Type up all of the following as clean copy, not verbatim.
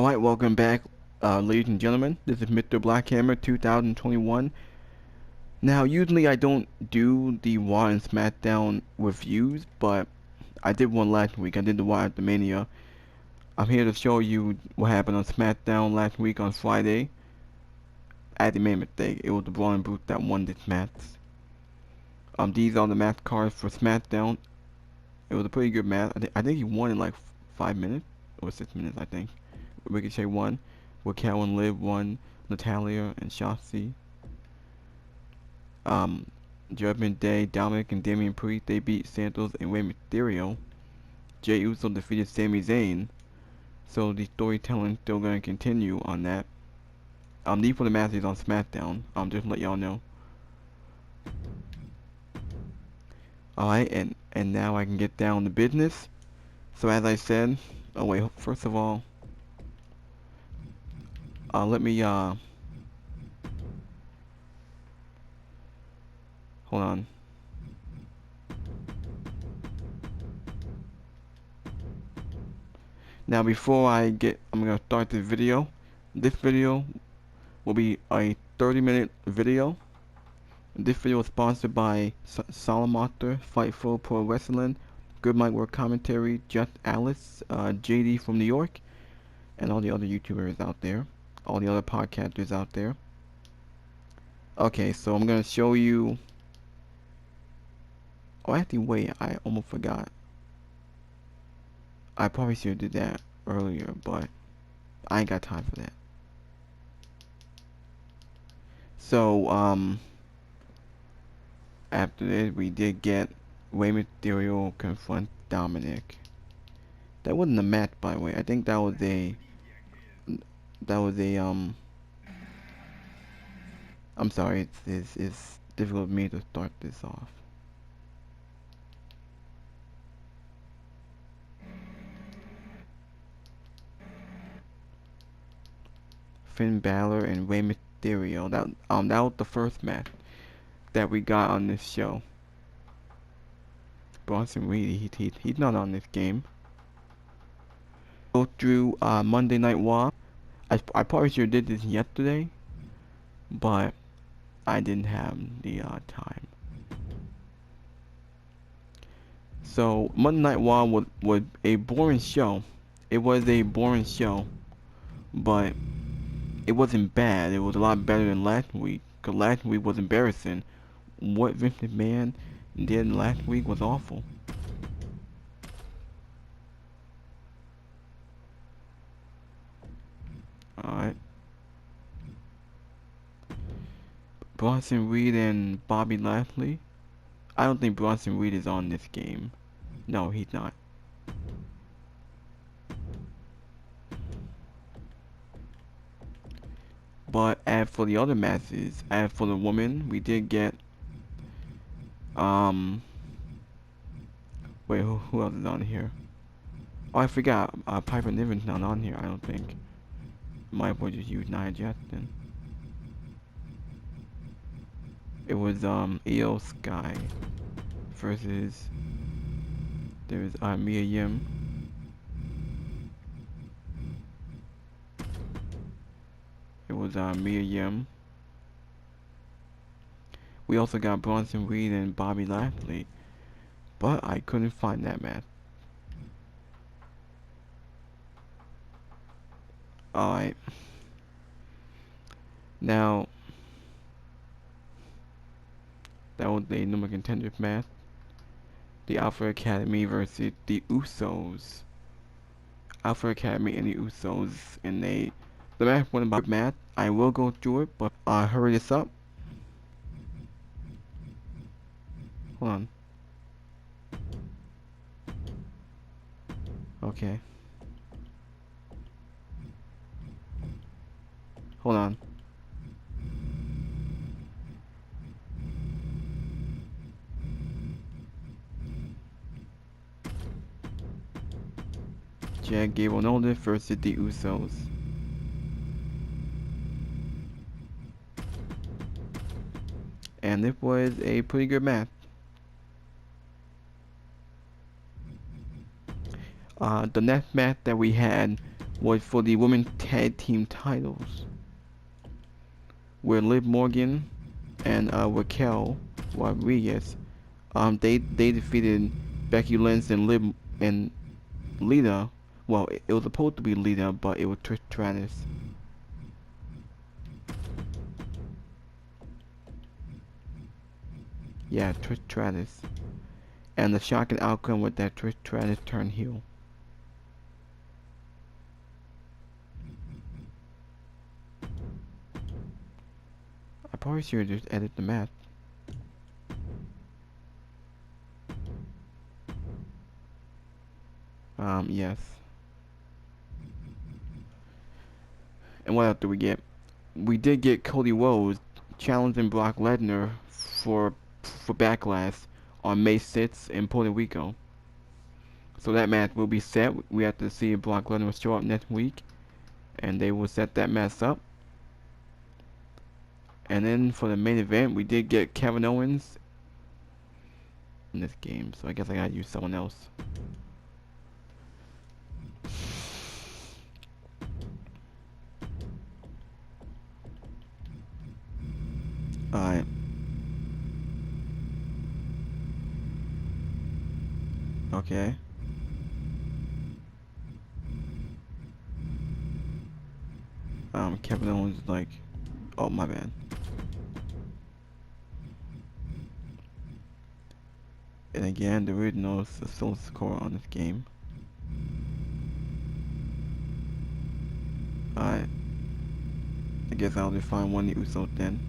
Alright, welcome back, ladies and gentlemen. This is Mr. Blackhammer 2021. Now, usually I don't do the Raw and SmackDown reviews, but I did one last week. I did the Raw at the Mania. I'm here to show you what happened on SmackDown last week on Friday. I made a mistake. It was the Braun Brute that won this match. These are the match cards for SmackDown. It was a pretty good match. I think he won in like 5 minutes or 6 minutes, I think. Ricochet won, Raquel and Liv won, Natalya and Shotzi. Judgment Day, Dominic and Damian Priest, they beat Santos and Rey Mysterio. Jey Uso defeated Sami Zayn. So the storytelling still going to continue on that. These were the matches on SmackDown. Just to let y'all know. Alright, and now I can get down to business. So as I said, oh wait, first of all, let me, hold on. Now before I'm gonna start this video. This video will be a 30-minute video. This video is sponsored by Solomon, Fightful Pro Wrestling, Good Mic Work Commentary, Just Alice, JD from New York, and all the other YouTubers out there. All the other podcasters out there. Okay, so I'm gonna show you. Oh, actually, wait, I almost forgot. I probably should have did that earlier, but I ain't got time for that. So, after this, we did get Rey Mysterio confront Dominic. That wasn't a match, by the way. I think that was a. I'm sorry, it's difficult for me to start this off. Finn Balor and Rey Mysterio. That was the first match that we got on this show. Bronson Reed, he's not on this game. Go through Monday Night Raw. I probably should have did this yesterday, but I didn't have the time. So Monday Night Raw was a boring show. It was a boring show, but it wasn't bad. It was a lot better than last week, because last week was embarrassing. What Vince McMahon did last week was awful. Alright. Bronson Reed and Bobby Lashley. I don't think Bronson Reed is on this game. No, he's not. But as for the other matches, as for the women, we did get wait, who else is on here? Oh, I forgot. Piper Niven's not on here, I don't think. Might as well just use Nia Jackson. It was Io Sky versus there's Mia Yim. It was Mia Yim. We also got Bronson Reed and Bobby Lashley, but I couldn't find that match. Alright. Now, that was the number contender match. The Alpha Academy versus the Usos. Alpha Academy and the Usos, and the match wasn't about match. I will go through it, but hurry this up. Hold on. Okay. Hold on. Jack Gable Nolan versus the Usos. And it was a pretty good match. The next match that we had was for the women's tag team titles, where Liv Morgan and Raquel Rodriguez, they defeated Becky Lynch and Liv and Lita. Well, it was supposed to be Lita, but it was Trish Stratus. Yeah, Trish Stratus. And the shocking outcome was that Trish Stratus turned heel. I probably should just edit the match. Yes. And what else do we get? We did get Cody Woe'S challenging Brock Lesnar for Backlash on May 6th in Puerto Rico. So that match will be set. We have to see if Brock Lesnar will show up next week, and they will set that match up. And then for the main event, we did get Kevin Owens in this game, so I guess I gotta use someone else. Alright. Okay. Kevin Owens is like, oh my bad. And again, there is no solo score on this game. Alright. I guess I'll just find one of the Usos then.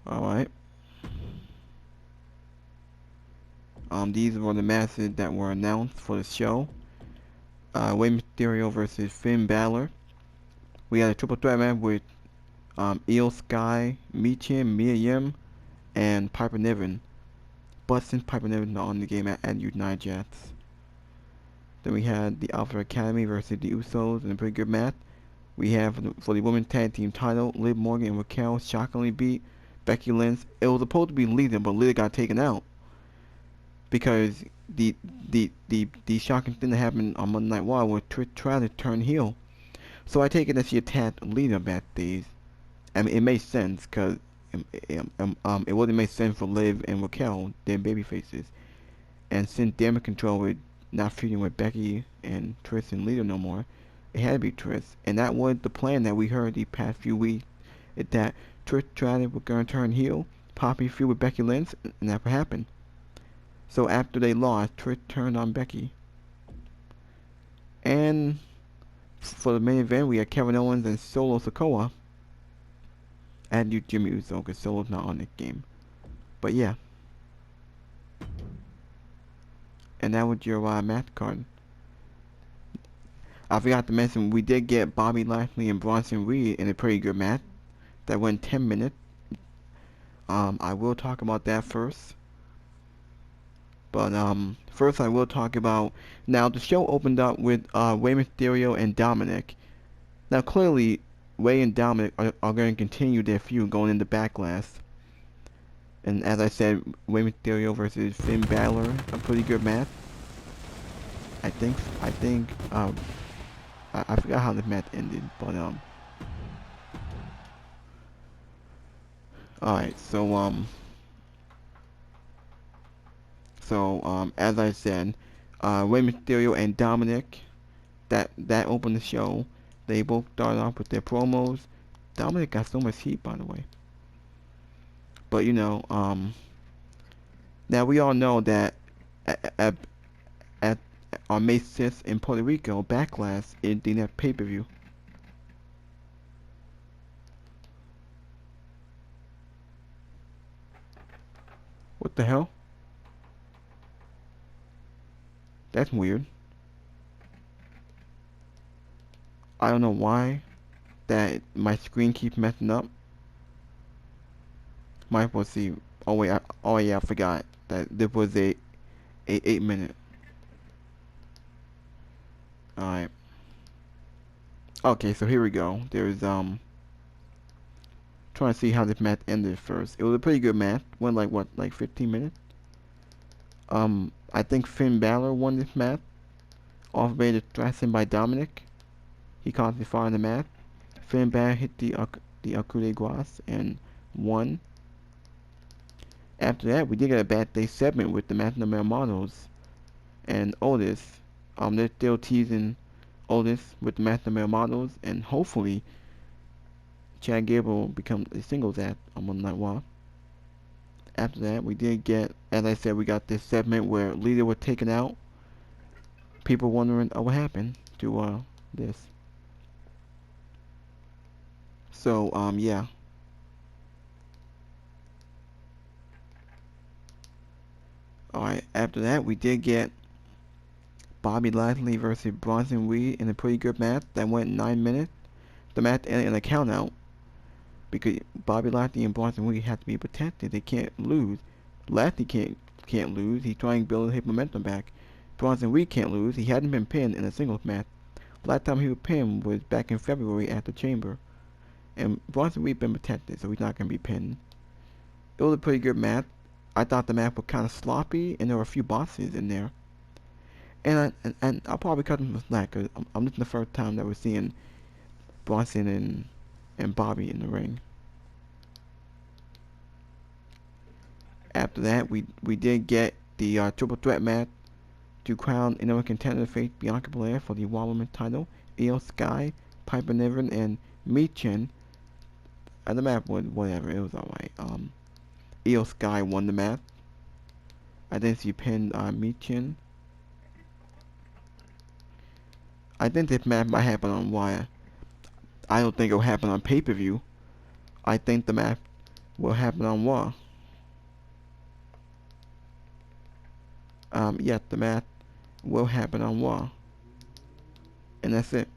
Alright. These were the matches that were announced for the show. Rey Mysterio versus Finn Balor. We had a triple threat match with Io Sky, Michin, Mia Yim, and Piper Niven. But since Piper Niven's not on the game at United Jets. Then we had the Alpha Academy versus the Usos in a pretty good match. We have for the women's tag team title, Liv Morgan and Raquel shockingly beat Becky Lynch. It was supposed to be Lita, but Lita got taken out because the shocking thing that happened on Monday Night Raw was Trish tried to turn heel. So I take it that she attacked Lita backstage. I mean, it makes sense because it wouldn't make sense for Liv and Raquel, their baby faces. And since Damage Control was not feuding with Becky and Trish and Lita no more, it had to be Trish. And that was the plan that we heard the past few weeks. That Trish Stratus was going to turn heel, Poppy feud with Becky Lynch, and that's what happened. So after they lost, Trish turned on Becky. And for the main event, we had Kevin Owens and Solo Sikoa. And you Jimmy Uso, because Solo's not on this game. But yeah. And that was your match card. I forgot to mention, we did get Bobby Lashley and Bronson Reed in a pretty good match. That went 10 minutes. I will talk about that first. But first I will talk about, now the show opened up with Rey Mysterio and Dominic. Now clearly, Rey and Dominic are going to continue their feud going into Backlash. And as I said, Rey Mysterio versus Finn Balor, a pretty good match. I think I forgot how the match ended, but alright, so as I said, Rey Mysterio and Dominic, that opened the show. They both started off with their promos. Dominic got so much heat, by the way. But you know, now we all know that at on May 6th in Puerto Rico, Backlash is the next pay-per-view. What the hell? That's weird. I don't know why that my screen keeps messing up. Might well see. Oh wait, oh yeah, I forgot that this was a 8-minute. Alright. Okay, so here we go. There's trying to see how this match ended first. It was a pretty good match. Went like what, like 15 minutes. I think Finn Balor won this match off of a distraction by Dominic. He caused the fire in the match. Finn Balor hit the coup de grace and won. After that, we did get a bad day segment with the Master Male Models and Otis. They're still teasing Otis with the Master Male Models, and hopefully Chad Gable becomes a singles act on Monday Night Raw. After that, we did get, as I said, we got this segment where Lita was taken out. People wondering what happened to this. So yeah. Alright, after that, we did get Bobby Lashley versus Bronson Reed in a pretty good match that went 9 minutes. The match ended in a countout because Bobby Lashley and Bronson Reed have to be protected. They can't lose. Lashley can't lose. He's trying to build his momentum back. Bronson Reed can't lose. He hadn't been pinned in a singles match. Last time he was pinned was back in February at the Chamber. And Bronson Reed been protected, so he's not going to be pinned. It was a pretty good match. I thought the match was kind of sloppy, and there were a few bosses in there. And I'll probably cut them some slack, because I'm just the first time that we're seeing Bronson and Bobby in the ring. After that, we did get the triple threat match to crown number contender face Bianca Belair for the Raw Women's title. Io Sky, Piper Niven, and Michin. The match was whatever, it was alright. Io Sky won the match. I think she pinned Michin. I think this match might happen on Wire. I don't think it will happen on pay-per-view. I think the match will happen on Raw. Yes, the match will happen on Raw. And that's it.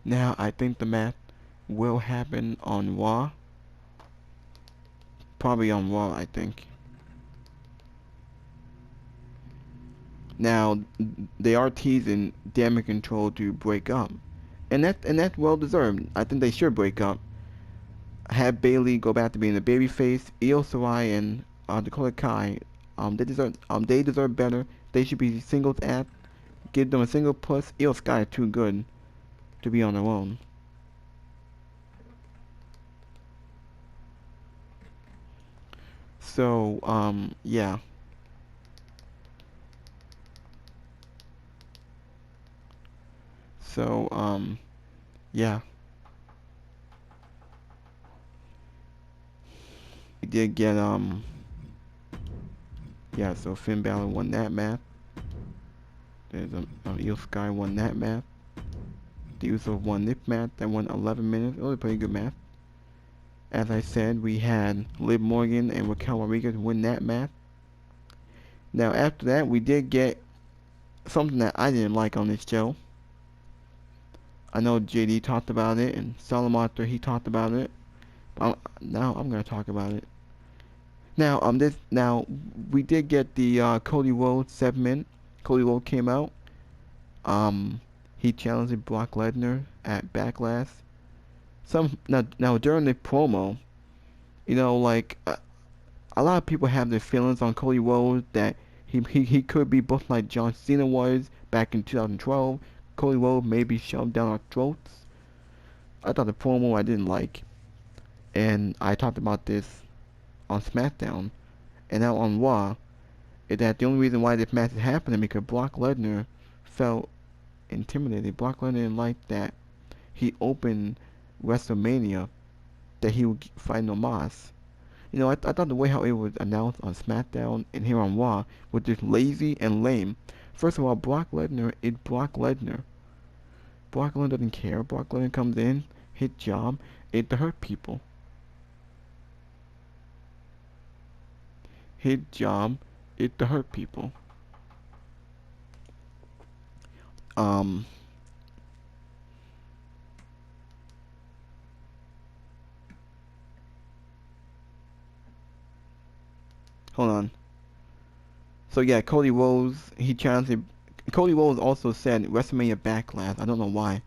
Now, I think the match will happen on Raw. Probably on Raw, I think. Now, they are teasing Damage Control to break up. And that's well deserved. I think they should break up. Have Bayley go back to being a babyface. Io Shirai and Dakota Kai, they deserve better. They should be singles act. Give them a single plus. Io Sky is too good to be on their own. So, yeah. So, yeah. We did get, yeah, so Finn Balor won that match. There's Io Sky won that match. The Usos won this match. That won 11 minutes. It was a pretty good match. As I said, we had Liv Morgan and Raquel Rodriguez win that match. Now, after that, we did get something that I didn't like on this show. I know JD talked about it, and Solomon, he talked about it. Now I'm gonna talk about it. Now, we did get the Cody Rhodes segment. Cody Rhodes came out. He challenged Brock Lesnar at Backlash. Now during the promo, like a lot of people have their feelings on Cody Rhodes that he could be booked like John Cena was back in 2012. Cody Rhodes may be shoved down our throats. I thought the promo I didn't like, and I talked about this on SmackDown, and now on Raw, is that the only reason why this match is happening because Brock Lesnar felt intimidated. Brock Lesnar didn't like that he opened WrestleMania that he would fight Omos. I thought the way how it was announced on SmackDown and here on Raw was just lazy and lame. First of all, Brock Lesnar is Brock Lesnar. Brock Lesnar doesn't care. Brock Lesnar comes in, his job is to hurt people. His job is to hurt people. Hold on. So yeah, Cody Rhodes, he challenged Cody Rhodes also said WrestleMania Backlash. I don't know why.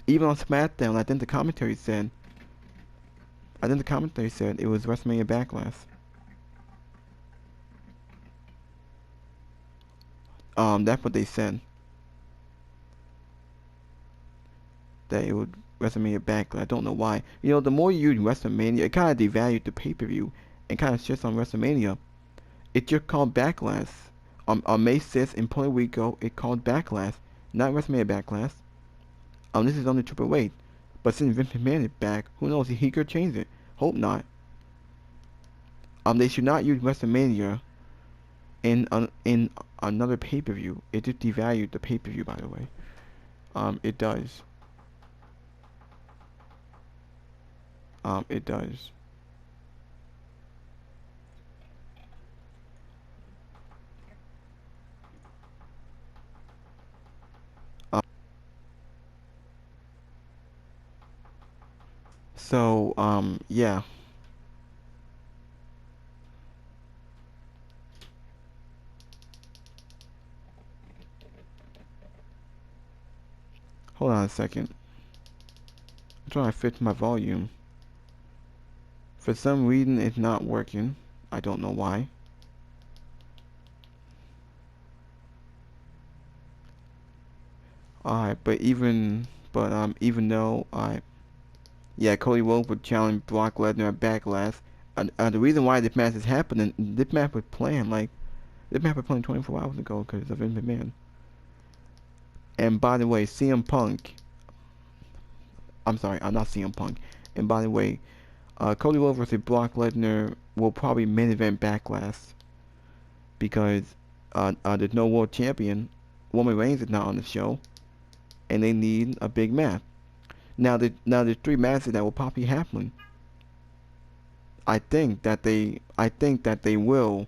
Even on SmackDown, I think the commentary said it was WrestleMania Backlash. That's what they said. That it would WrestleMania Backlash. I don't know why. You know, the more you use WrestleMania, it kind of devalued the pay-per-view and kind of shits on WrestleMania. It just called Backlash. On May 6th in Puerto Rico, it called Backlash, not WrestleMania Backlash. This is on the Triple H. But since Vince McMahon is back, who knows? He could change it. Hope not. They should not use WrestleMania in another pay-per-view. It just devalued the pay-per-view, by the way. It does. It does. Yeah. Hold on a second. I'm trying to fix my volume. For some reason, it's not working. I don't know why. Alright, even though yeah, Cody Rhodes would challenge Brock Lesnar at Backlash. The reason why this match is happening, this match was planned 24 hours ago because of Vince McMahon. And by the way, CM Punk. I'm sorry, I'm not CM Punk. And by the way, Cody Rhodes versus Brock Lesnar will probably main event Backlash because there's no world champion. Roman Reigns is not on the show, and they need a big match. Now there's three matches that will probably happen. I think that they will.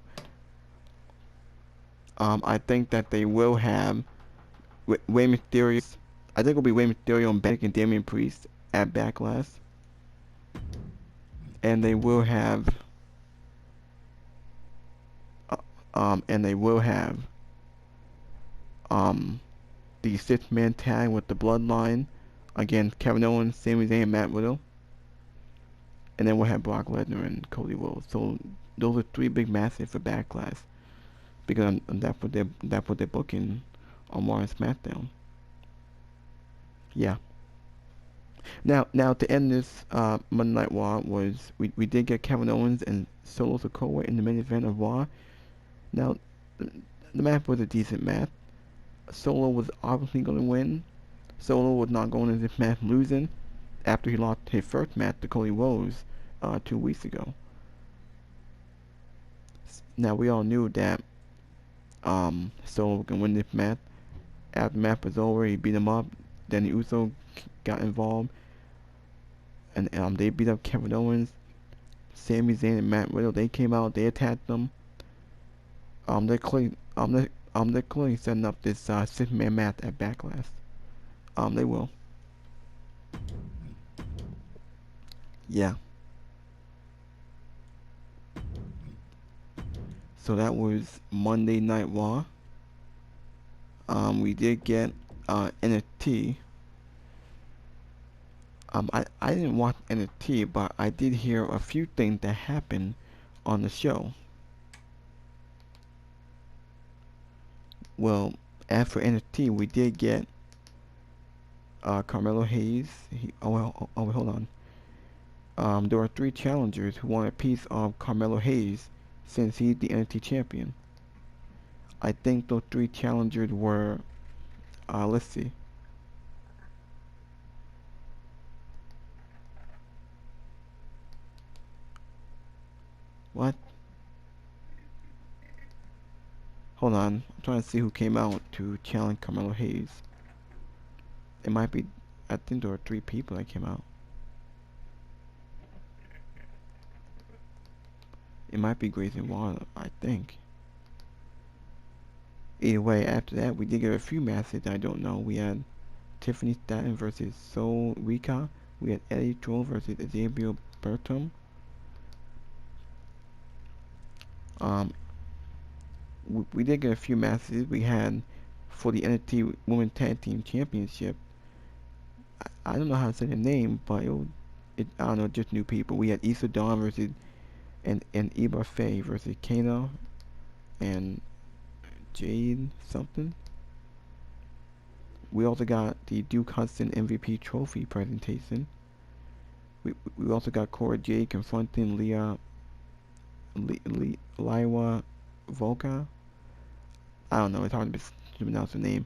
I think that they will have Rey Mysterio. I think it'll be Rey Mysterio and Dominic and Damian Priest at Backlash, and they will have. And they will have. The six-man tag with the Bloodline against Kevin Owens, Sami Zayn, and Matt Riddle. And then we'll have Brock Lesnar and Cody Rhodes. So those are three big matches for Backlash, because that's what they're booking on Raw and SmackDown. Yeah. Now to end this Monday Night Raw was we did get Kevin Owens and Solo Sikoa in the main event of Raw. Now the match was a decent match. Solo was obviously going to win. Solo was not going into this match losing after he lost his first match to Cody Rhodes 2 weeks ago. Now we all knew that Solo was going to win this match. After the match was over, he beat him up. Then the Uso got involved, and they beat up Kevin Owens. Sami Zayn and Matt Riddle, they came out, they attacked them. They're clearly setting up this six-man match at Backlash. They will. Yeah. So that was Monday Night Raw. We did get NXT. I didn't watch NXT, but I did hear a few things that happened on the show. Well, as for NXT, we did get Carmelo Hayes. Hold on. There were three challengers who wanted a piece of Carmelo Hayes since he's the NXT champion. I think those three challengers were, let's see. What? Hold on. I'm trying to see who came out to challenge Carmelo Hayes. It might be, I think there were three people that came out. It might be Grayson Waller, I think. Either way, after that, we did get a few matches I don't know. We had Tiffany Stratton versus Sol Rika. We had Eddie Troll versus Xavier Bertram. We did get a few matches. We had for the NXT Women's Tag Team Championship. I don't know how to say the name, but I don't know, just new people. We had Issa Dawn versus and Eva Faye versus Kana and Jade something. We also got the Duke Hudson MVP trophy presentation. We also got Cora Jade confronting Liwa Volka. I don't know, it's hard to pronounce the name.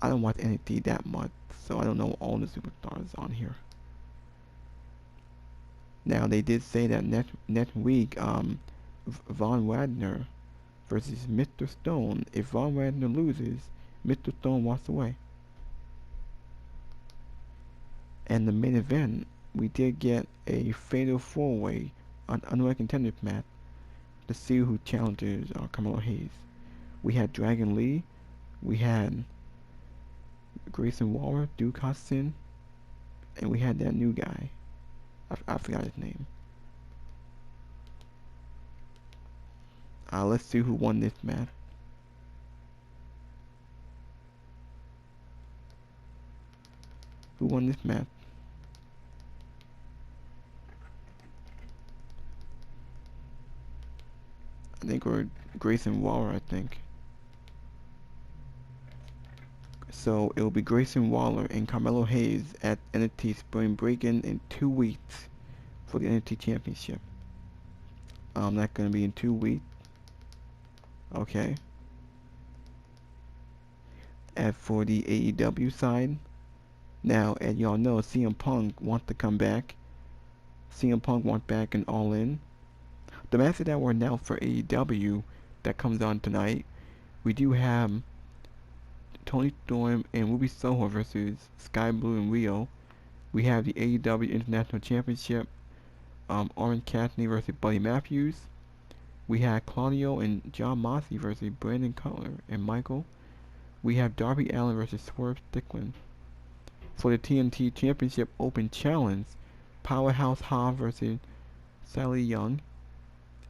I don't watch NXT that much, so I don't know all the superstars on here. Now they did say that next week, Von Wagner versus Mr. Stone. If Von Wagner loses, Mr. Stone walks away. And the main event, we did get a fatal four-way on unranked contenders match to see who challenges Carmelo Hayes. We had Dragon Lee, we had Grayson Waller, Duke Hudson, and we had that new guy. I forgot his name. Let's see who won this match. Who won this match? I think we're Grayson Waller, I think. So it'll be Grayson Waller and Carmelo Hayes at NXT Spring Break-In in 2 weeks for the NXT Championship. That's gonna be in 2 weeks. Okay. As for the AEW side, now, as y'all know, CM Punk wants to come back. CM Punk wants back in All In. The matches that were announced for AEW that comes on tonight, we do have Tony Storm and Ruby Soho versus Sky Blue and Rio. We have the AEW International Championship, Orange Cassidy versus Buddy Matthews. We have Claudio and John Moxley versus Brandon Cutler and Michael. We have Darby Allin versus Swerve Strickland. For the TNT Championship Open Challenge, Powerhouse Hobbs versus Sally Young.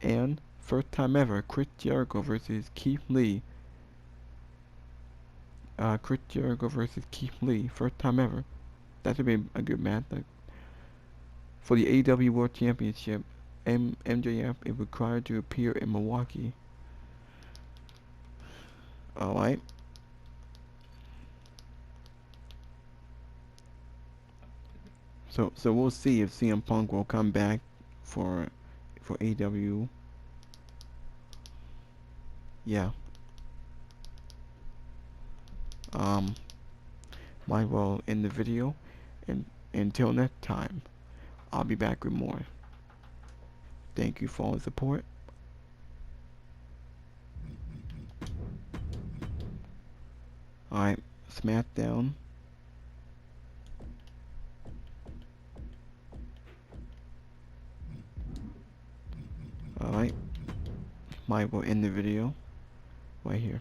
And first time ever, Chris Jericho versus Keith Lee. Chris Jericho versus Keith Lee, first time ever. That should be a good match. For the AEW World Championship, MJF is required to appear in Milwaukee. Alright. So we'll see if CM Punk will come back for AEW. Yeah. Might well end the video, and until next time, I'll be back with more. Thank you for all the support. Alright, SmackDown. Alright, might well end the video right here.